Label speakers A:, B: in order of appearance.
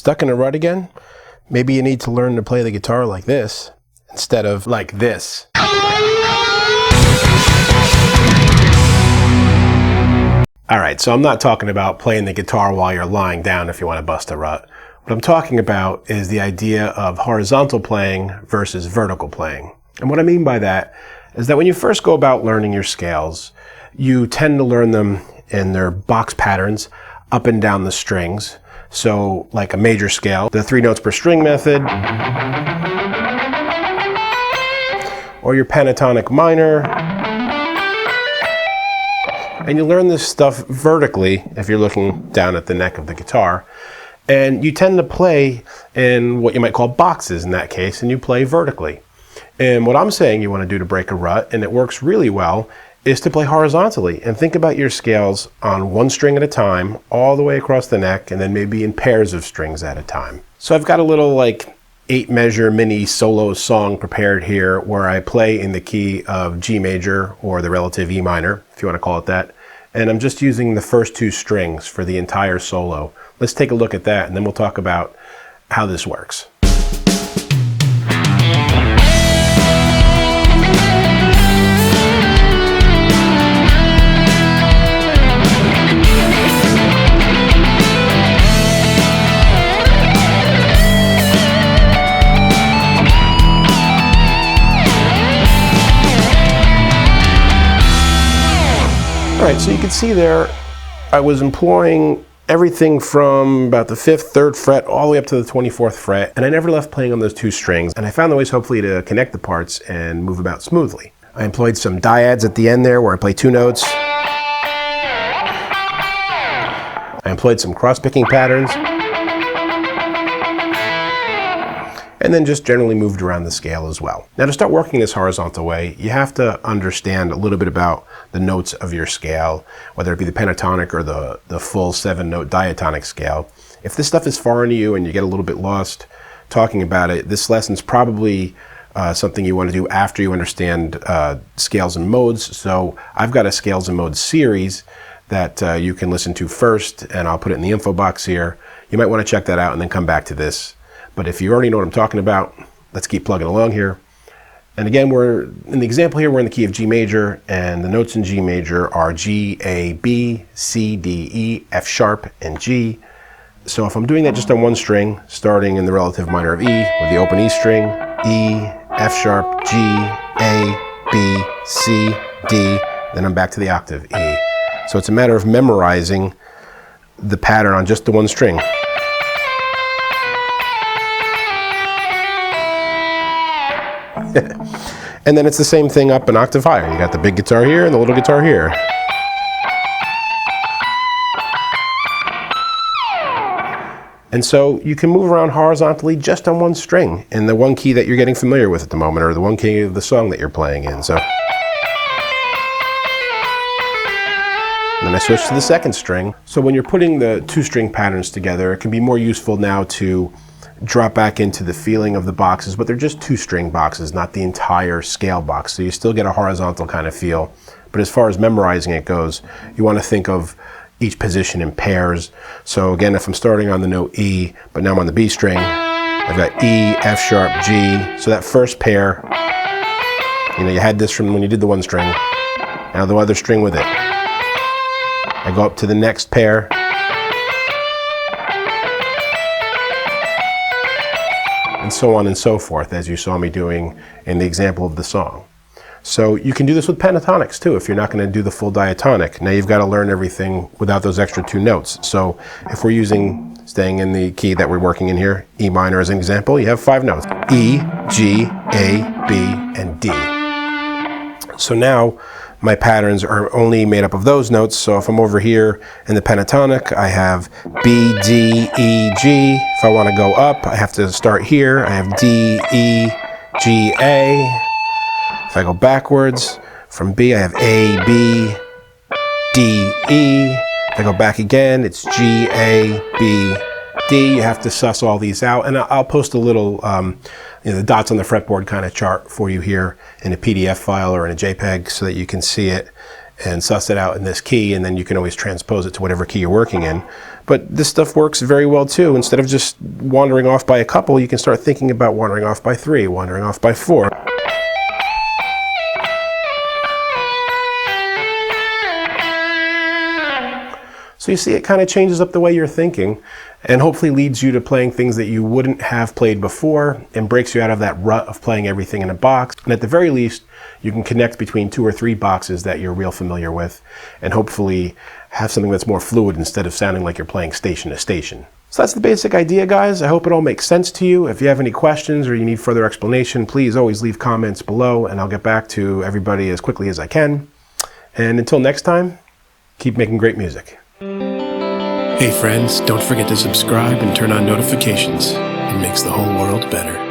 A: Stuck in a rut again? Maybe you need to learn to play the guitar like this instead of like this. Alright, so I'm not talking about playing the guitar while you're lying down if you want to bust a rut. What I'm talking about is the idea of horizontal playing versus vertical playing. And what I mean by that is that when you first go about learning your scales, you tend to learn them in their box patterns up and down the strings. So like a major scale, the 3 notes per string method, or your pentatonic minor. And you learn this stuff vertically if you're looking down at the neck of the guitar. And you tend to play in what you might call boxes in that case, and you play vertically. And what I'm saying you want to do to break a rut, and it works really well, is to play horizontally and think about your scales on 1 string at a time, all the way across the neck, and then maybe in pairs of strings at a time. So I've got a little like 8-measure mini solo song prepared here where I play in the key of G major, or the relative E minor, if you want to call it that. And I'm just using the first 2 strings for the entire solo. Let's take a look at that, and then we'll talk about how this works. Alright, so you can see there, I was employing everything from about the 5th, 3rd fret, all the way up to the 24th fret, and I never left playing on those 2 strings, and I found the ways hopefully to connect the parts and move about smoothly. I employed some dyads at the end there where I play 2 notes. I employed some cross-picking patterns, and then just generally moved around the scale as well. Now to start working this horizontal way, you have to understand a little bit about the notes of your scale, whether it be the pentatonic or the full 7-note diatonic scale. If this stuff is foreign to you and you get a little bit lost talking about it, this lesson's probably something you want to do after you understand scales and modes. So I've got a scales and modes series that you can listen to first, and I'll put it in the info box here. You might want to check that out and then come back to this. But if you already know what I'm talking about, let's keep plugging along here. And again, we're in the example here, we're in the key of G major, and the notes in G major are G, A, B, C, D, E, F sharp, and G. So if I'm doing that just on 1 string, starting in the relative minor of E with the open E string, E, F sharp, G, A, B, C, D, then I'm back to the octave E. So it's a matter of memorizing the pattern on just the 1 string. And then it's the same thing up an octave higher. You got the big guitar here and the little guitar here. And so you can move around horizontally just on 1 string in the 1 key that you're getting familiar with at the moment, or the 1 key of the song that you're playing in. So then I switch to the 2nd string. So when you're putting the 2-string patterns together, it can be more useful now to drop back into the feeling of the boxes, but they're just 2-string boxes, not the entire scale box. So you still get a horizontal kind of feel. But as far as memorizing it goes, you want to think of each position in pairs. So again, if I'm starting on the note E, but now I'm on the B string, I've got E, F sharp, G. So that first pair, you had this from when you did the 1 string. Now the other string with it. I go up to the next pair. And so on and so forth, as you saw me doing in the example of the song. So you can do this with pentatonics too, if you're not going to do the full diatonic. Now you've got to learn everything without those extra 2 notes. So if we're staying in the key that we're working in here, E minor as an example, you have 5 notes. E, G, A, B, and D. So now my patterns are only made up of those notes. So if I'm over here in the pentatonic, I have B, D, E, G. If I want to go up, I have to start here. I have D, E, G, A. If I go backwards from B, I have A, B, D, E. If I go back again, it's G, A, B, D. You have to suss all these out. And I'll post a little the dots on the fretboard kind of chart for you here in a PDF file or in a JPEG so that you can see it and suss it out in this key, and then you can always transpose it to whatever key you're working in. But this stuff works very well too. Instead of just wandering off by a couple, you can start thinking about wandering off by 3, wandering off by 4. So you see, it kind of changes up the way you're thinking and hopefully leads you to playing things that you wouldn't have played before and breaks you out of that rut of playing everything in a box. And at the very least, you can connect between 2 or 3 boxes that you're real familiar with and hopefully have something that's more fluid instead of sounding like you're playing station to station. So that's the basic idea, guys. I hope it all makes sense to you. If you have any questions or you need further explanation, please always leave comments below and I'll get back to everybody as quickly as I can. And until next time, keep making great music.
B: Hey friends, don't forget to subscribe and turn on notifications. It makes the whole world better.